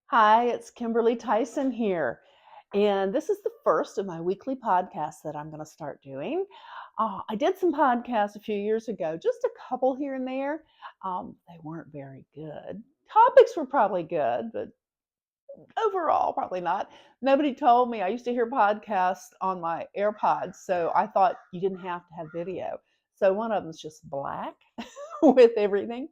Hi, it's Kimberly Tyson here. And this is the first of my weekly podcasts that I'm going to start doing. I did some podcasts a few years ago, just a couple here and there. They weren't very good. Topics were probably good, but overall, probably not. Nobody told me. I used to hear podcasts on my AirPods, so I thought you didn't have to have video. So one of them's just black with everything.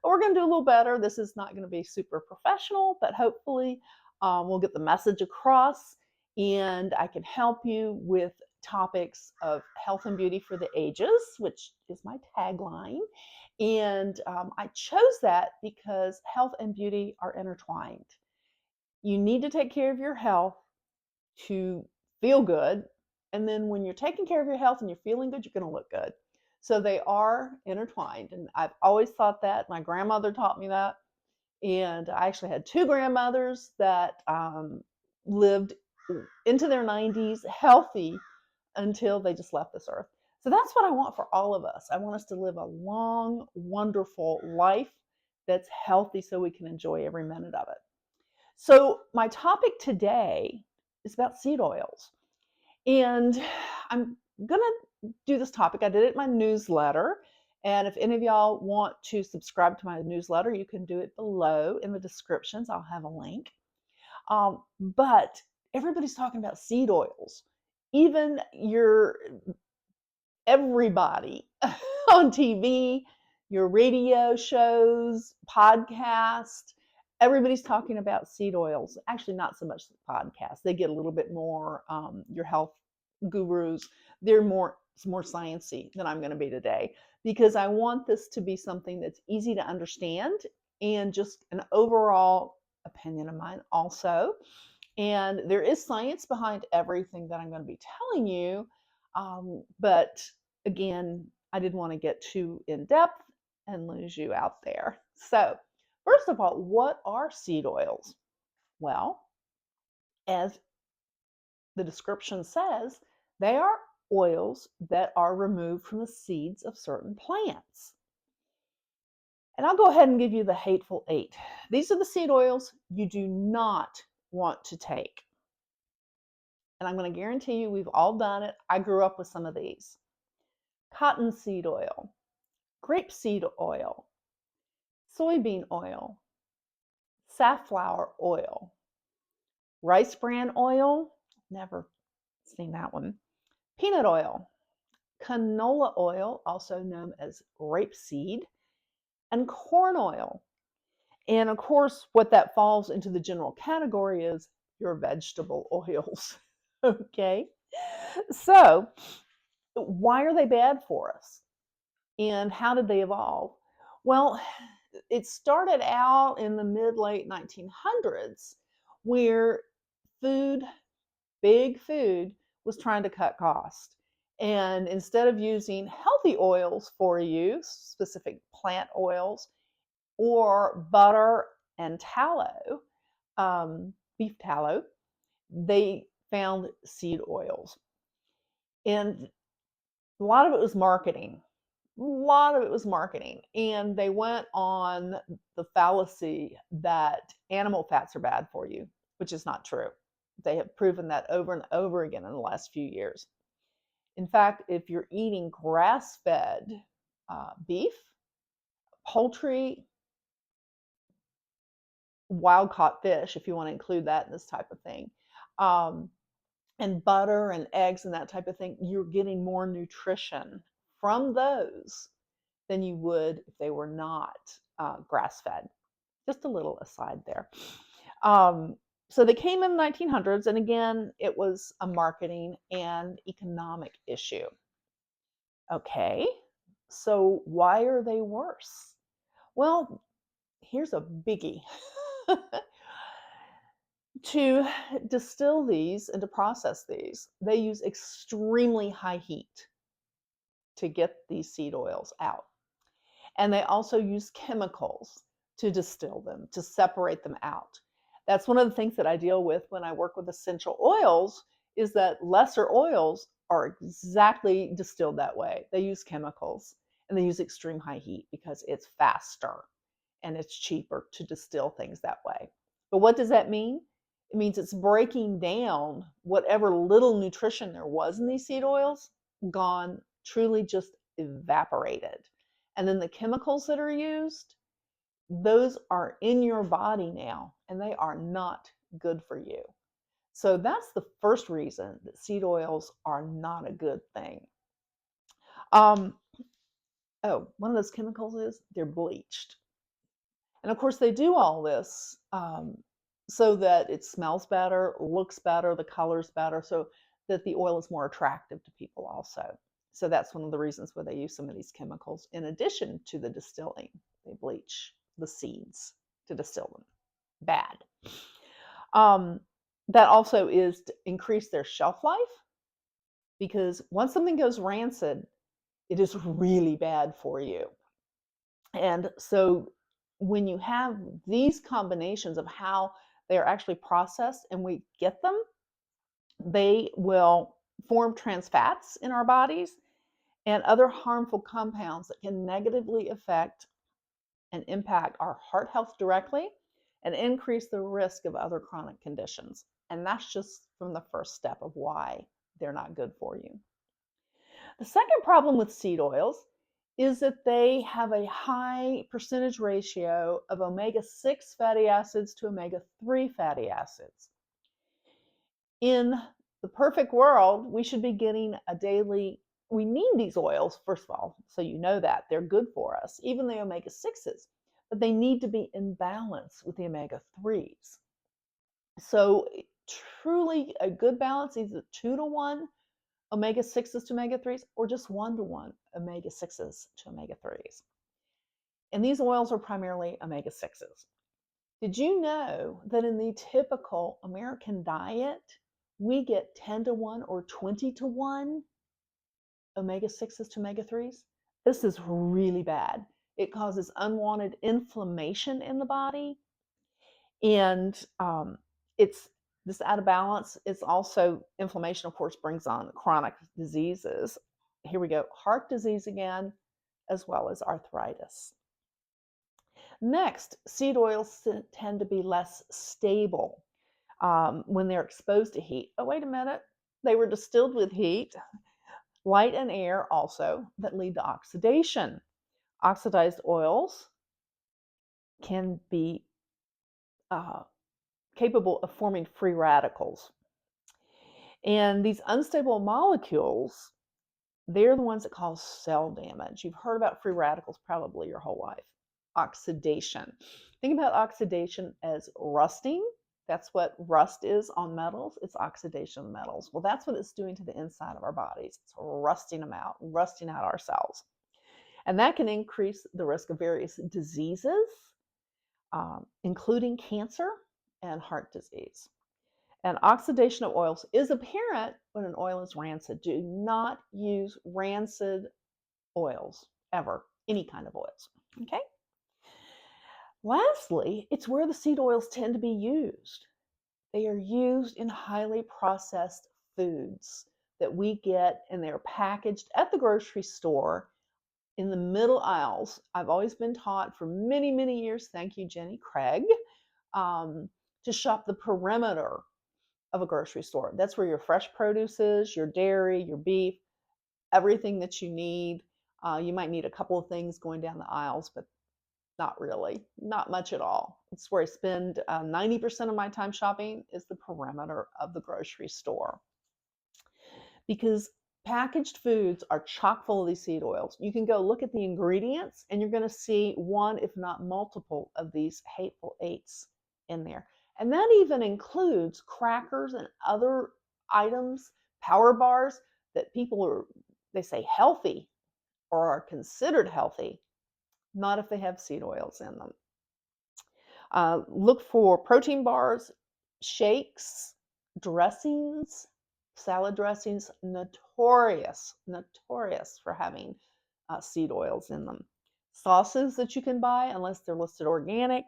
But we're going to do a little better. This is not going to be super professional, but hopefully we'll get the message across and I can help you with topics of health and beauty for the ages, which is my tagline. And I chose that because health and beauty are intertwined. You need to take care of your health to feel good. And then when you're taking care of your health and you're feeling good, you're going to look good. So they are intertwined. And I've always thought that. My grandmother taught me that. And I actually had two grandmothers that lived into their 90s healthy until they just left this earth. So that's what I want for all of us. I want us to live a long, wonderful life that's healthy so we can enjoy every minute of it. So, my topic today is about seed oils. And I'm going to do this topic. I did it in my newsletter. And if any of y'all want to subscribe to my newsletter, you can do it below in the descriptions. I'll have a link. But everybody's talking about seed oils. Even everybody on TV, your radio shows, podcast, everybody's talking about seed oils. Actually, not so much the podcast. They get a little bit more your health gurus. They're more sciencey than I'm going to be today because I want this to be something that's easy to understand and just an overall opinion of mine also. And there is science behind everything that I'm going to be telling you. But again, I didn't want to get too in depth and lose you out there. So, first of all, what are seed oils? Well, as the description says, they are oils that are removed from the seeds of certain plants. And I'll go ahead and give you the hateful eight. These are the seed oils you do not want to take. And I'm going to guarantee you we've all done it. I grew up with some of these. Cottonseed oil, grapeseed oil, soybean oil, safflower oil, rice bran oil, never seen that one, peanut oil, canola oil, also known as rapeseed, and corn oil. And of course, what that falls into the general category is your vegetable oils. Okay? So, why are they bad for us? And how did they evolve? Well, it started out in the mid late 1900s where food, big food, was trying to cut cost. And instead of using healthy oils for you, specific plant oils, or butter and tallow, beef tallow, they found seed oils. And a lot of it was marketing. A lot of it was marketing. And they went on the fallacy that animal fats are bad for you, which is not true. They have proven that over and over again in the last few years. In fact, if you're eating grass fed beef, poultry, wild caught fish, if you want to include that in this type of thing, um, and butter and eggs and that type of thing, you're getting more nutrition from those than you would if they were not grass fed. Just a little aside there. Um, so they came in the 1900s, and again, it was a marketing and economic issue. Okay, so why are they worse? Well, here's a biggie. To distill these and to process these, they use extremely high heat to get these seed oils out. And they also use chemicals to distill them, to separate them out. That's one of the things that I deal with when I work with essential oils is that lesser oils are exactly distilled that way. They use chemicals and they use extreme high heat because it's faster and it's cheaper to distill things that way. But what does that mean? It means it's breaking down whatever little nutrition there was in these seed oils, gone, truly just evaporated. And then the chemicals that are used, those are in your body now, and they are not good for you. So that's the first reason that seed oils are not a good thing. One of those chemicals is they're bleached. And of course, they do all this so that it smells better, looks better, the color's better, so that the oil is more attractive to people also. So that's one of the reasons why they use some of these chemicals in addition to the distilling. They bleach the seeds to distill them. Bad. That also is to increase their shelf life, because once something goes rancid, it is really bad for you. And so when you have these combinations of how they are actually processed and we get them, they will form trans fats in our bodies and other harmful compounds that can negatively affect and impact our heart health directly and increase the risk of other chronic conditions. And that's just from the first step of why they're not good for you. The second problem with seed oils is that they have a high percentage ratio of omega-6 fatty acids to omega-3 fatty acids. In the perfect world, we should be getting a daily, we need these oils, first of all, so you know that. They're good for us, even the omega-6s, but they need to be in balance with the omega-3s. So truly a good balance, either 2-to-1 omega-6s to omega-3s or just 1-to-1 omega-6s to omega-3s. And these oils are primarily omega-6s. Did you know that in the typical American diet, we get 10-to-1 or 20-to-1 omega-6s to omega-3s? This is really bad. It causes unwanted inflammation in the body, and it's this out of balance. It's also inflammation, of course, brings on chronic diseases. Here we go, heart disease again, as well as arthritis. Next, seed oils tend to be less stable when they're exposed to heat. Oh, wait a minute. They were distilled with heat, light and air also, that lead to oxidation. Oxidized oils can be capable of forming free radicals. And these unstable molecules, they're the ones that cause cell damage. You've heard about free radicals probably your whole life. Oxidation. Think about oxidation as rusting. That's what rust is on metals. It's oxidation of metals. Well, that's what it's doing to the inside of our bodies. It's rusting them out, rusting out our cells. And that can increase the risk of various diseases, including cancer and heart disease. And oxidation of oils is apparent when an oil is rancid. Do not use rancid oils ever, any kind of oils. Okay? Lastly, it's where the seed oils tend to be used. They are used in highly processed foods that we get, and they're packaged at the grocery store in the middle aisles. I've always been taught for many, many years, thank you, Jenny Craig, to shop the perimeter of a grocery store. That's where your fresh produce is, your dairy, your beef, everything that you need. You might need a couple of things going down the aisles, but not really, not much at all. It's where I spend 90% of my time shopping is the perimeter of the grocery store. Because packaged foods are chock full of these seed oils. You can go look at the ingredients and you're going to see one, if not multiple, of these hateful eights in there. And that even includes crackers and other items, power bars that they say healthy or are considered healthy, not if they have seed oils in them. Look for protein bars, shakes, dressings, salad dressings, notorious for having seed oils in them. Sauces that you can buy, unless they're listed organic,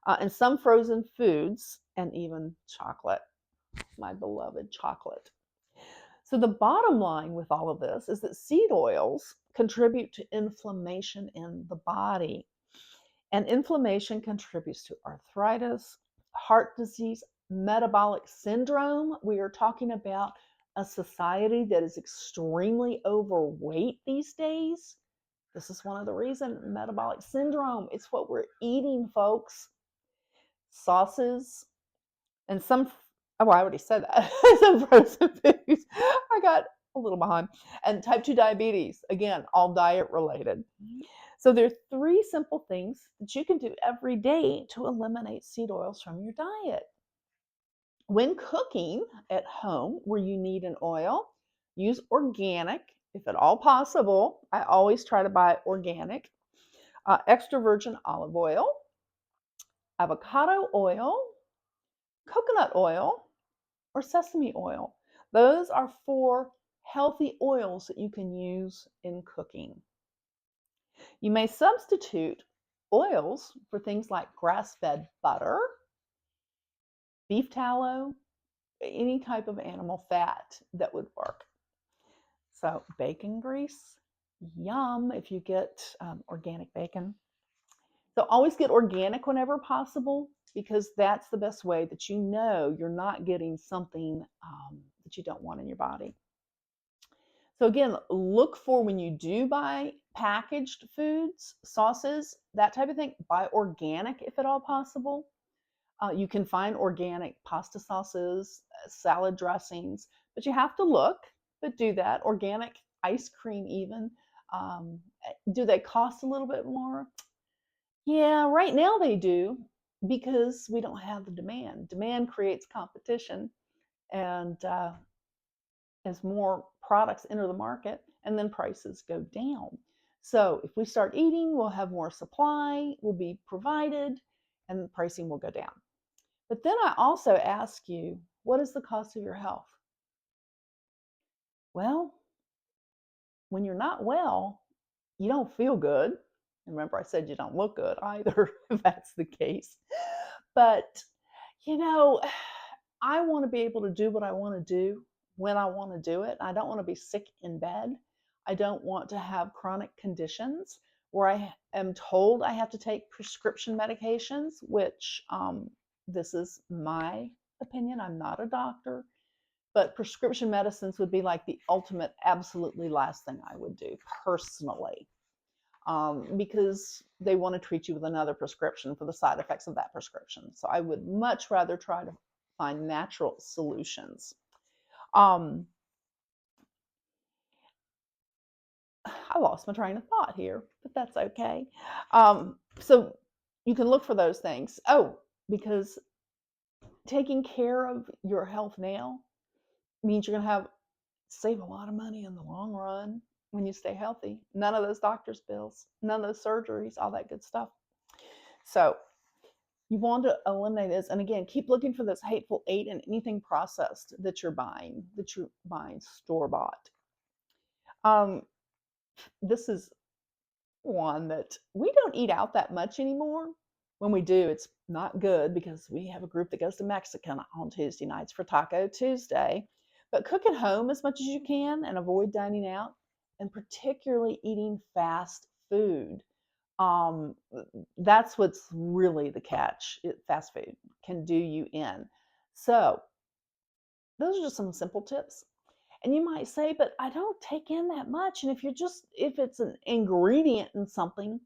and some frozen foods, and even chocolate, my beloved chocolate. So the bottom line with all of this is that seed oils contribute to inflammation in the body. And inflammation contributes to arthritis, heart disease, metabolic syndrome. We are talking about a society that is extremely overweight these days. This is one of the reasons, metabolic syndrome. It's what we're eating, folks. Sauces and some, oh, I already said that. Some frozen foods. I got a little behind. And type 2 diabetes, again, all diet related. So there are 3 simple things that you can do every day to eliminate seed oils from your diet. When cooking at home where you need an oil, use organic, if at all possible. I always try to buy organic, extra virgin olive oil, avocado oil, coconut oil, or sesame oil. Those are 4 healthy oils that you can use in cooking. You may substitute oils for things like grass-fed butter, beef tallow, any type of animal fat that would work. So bacon grease, yum if you get organic bacon. So always get organic whenever possible, because that's the best way that you know you're not getting something that you don't want in your body. So again, look for, when you do buy packaged foods, sauces, that type of thing, buy organic if at all possible. You can find organic pasta sauces, salad dressings, but you have to look, but do that. Organic ice cream even. Do they cost a little bit more? Yeah, right now they do, because we don't have the demand. Demand creates competition, and as more products enter the market, and then prices go down. So if we start eating, we'll have more supply, will be provided, and the pricing will go down. But then I also ask you, what is the cost of your health? Well, when you're not well, you don't feel good. Remember, I said you don't look good either, if that's the case. But, you know, I want to be able to do what I want to do when I want to do it. I don't want to be sick in bed. I don't want to have chronic conditions where I am told I have to take prescription medications, which this is my opinion. I'm not a doctor, but prescription medicines would be like the ultimate, absolutely last thing I would do personally, because they want to treat you with another prescription for the side effects of that prescription. So I would much rather try to find natural solutions. I lost my train of thought here, but that's okay. So you can look for those things. Oh, because taking care of your health now means you're going to save a lot of money in the long run when you stay healthy. None of those doctor's bills, none of those surgeries, all that good stuff. So you want to eliminate this. And again, keep looking for this hateful eight in anything processed that you're buying store-bought. This is one that we don't eat out that much anymore. When we do, it's not good, because we have a group that goes to Mexican on Tuesday nights for Taco Tuesday. But cook at home as much as you can and avoid dining out, and particularly eating fast food. That's what's really the catch. Fast food can do you in. So those are just some simple tips. And you might say, but I don't take in that much. And if it's an ingredient in something,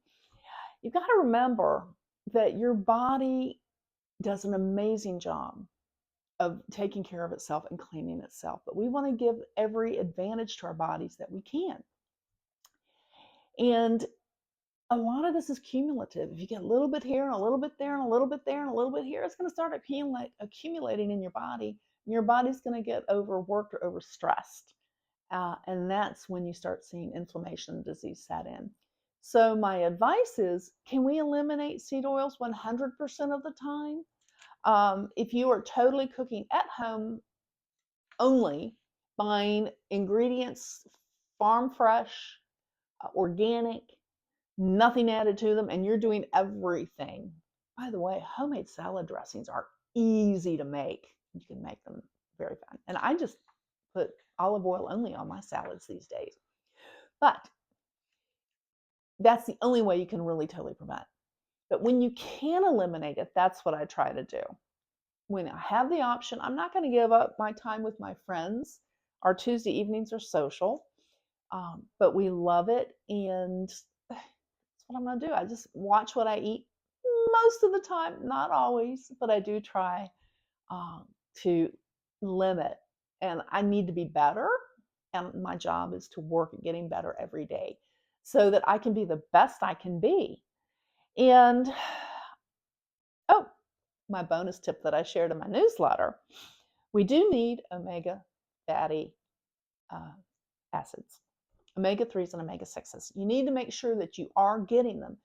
you've got to remember that your body does an amazing job of taking care of itself and cleaning itself. But we want to give every advantage to our bodies that we can. And a lot of this is cumulative. If you get a little bit here and a little bit there and a little bit there and a little bit here, it's going to start accumulating in your body. And your body's going to get overworked or overstressed. And that's when you start seeing inflammation and disease set in. So my advice is, can we eliminate seed oils 100% of the time? If you are totally cooking at home only, buying ingredients farm fresh, organic, nothing added to them, and you're doing everything. By the way, homemade salad dressings are easy to make. You can make them very fun. And I just put olive oil only on my salads these days. But that's the only way you can really totally prevent. But when you can eliminate it, that's what I try to do. when I have the option, I'm not going to give up my time with my friends. Our Tuesday evenings are social, but we love it. And that's what I'm going to do. I just watch what I eat most of the time, not always, but I do try um, to limit. And I need to be better. And my job is to work at getting better every day so that I can be the best I can be. And oh, my bonus tip that I shared in my newsletter, we do need omega fatty uh, acids, omega 3s and omega 6s. You need to make sure that you are getting them.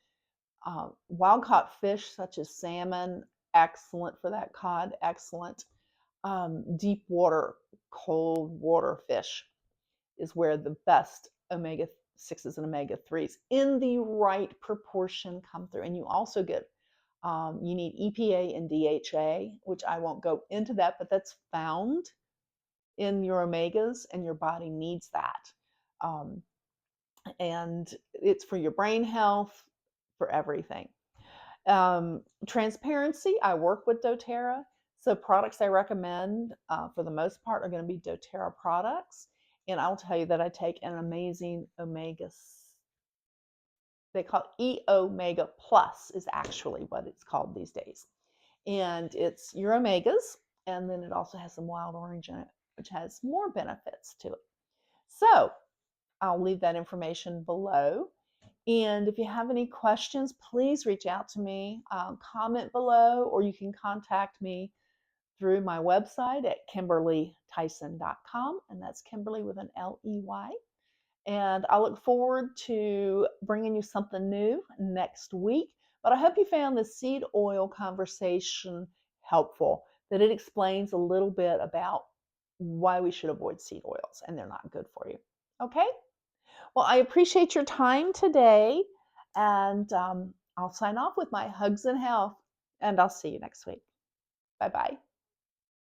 Wild caught fish, such as salmon, excellent for that. Cod, excellent. Deep water, cold water fish is where the best omega 6s and omega 3s in the right proportion come through. And you also get you need EPA and DHA, which I won't go into that, but that's found in your omegas, and your body needs that. Um, and it's for your brain health, for everything. Transparency, I work with doTERRA. So products I recommend for the most part are going to be doTERRA products. And I'll tell you that I take an amazing omega, they call it E-Omega Plus is actually what it's called these days. And it's your omegas, and then it also has some wild orange in it, which has more benefits to it. So I'll leave that information below. And if you have any questions, please reach out to me, comment below, or you can contact me through my website at KimberlyTyson.com, and that's Kimberly with an L-E-Y. And I look forward to bringing you something new next week. But I hope you found the seed oil conversation helpful, that it explains a little bit about why we should avoid seed oils, and they're not good for you. Okay? Well, I appreciate your time today, and I'll sign off with my hugs and health, and I'll see you next week. Bye-bye.